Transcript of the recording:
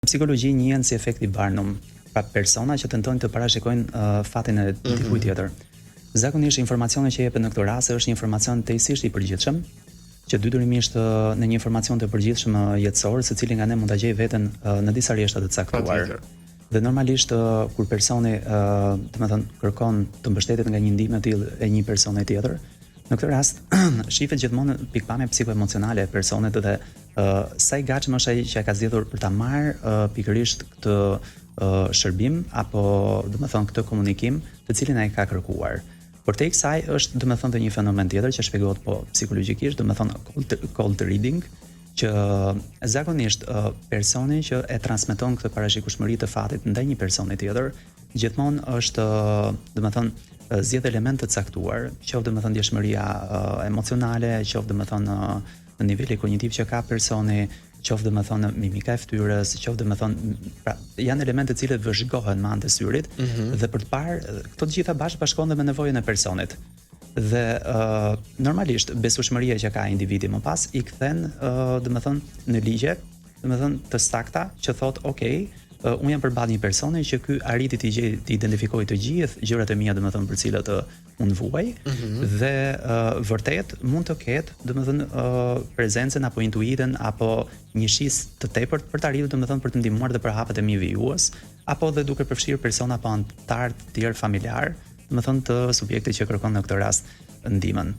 Psikologji njihen si efekti Barnum, pra persona që tentojnë të parashikojnë fatin e dikujt tjetër. Zakonisht informacioni që jepet në këtë rast është një informacion tejësisht i përgjithshëm, që detyrimisht në një informacion të përgjithshëm jetësor, secili nga ne mund ta gjejë veten në disa rrjeshta të caktuar. Dhe normalisht kur personi, domethënë kërkon të mbështetet nga një ndihmë e tillë e një personi tjetër, në këtë rast shifet gjithmonë pikpamja psikoemocionale e personit dhe sa i gatshëm është ai që e ka zgjedhur për ta marrë pikërisht këtë shërbim apo domethënë këtë komunikim të cilin ai ka kërkuar. Por tek kësaj është domethënë një fenomen tjetër që shpjegohet po psikologjikisht, domethënë cold reading, që zakonisht personi që e transmeton këtë parashikueshmëri të fatit ndaj një personi tjetër, gjithmonë është domethënë zgjedh elemente të caktuar, qoftë domethënë ndjeshmëria emocionale, qoftë domethënë në niveli kognitiv që ka personi, qoftë domethënë mimika e fytyrës, qoftë domethënë pra janë elemente të cilët vëzhgohen me anë të syrit dhe për të parë këto të gjitha bashkë bashkohen me nevojën e personit. Dhe normalisht besueshmëria që ka individi më pas i kthen domethënë në ligje, domethënë të sakta që thotë, "Okej, unë jam përballë një personi që ky arriti të identifikojë të gjithë gjërat e mia domethënë për cilat unë vuaj dhe vërtet mund të ketë domethënë prezencën apo intuitën apo një shisë të tepërt për të arritur domethënë për të ndihmuar dhe për hapet e mi vijues apo dhe duke përfshirë persona apo anëtar të tjerë familjar, domethënë të subjektit që kërkon në këtë rast ndihmën."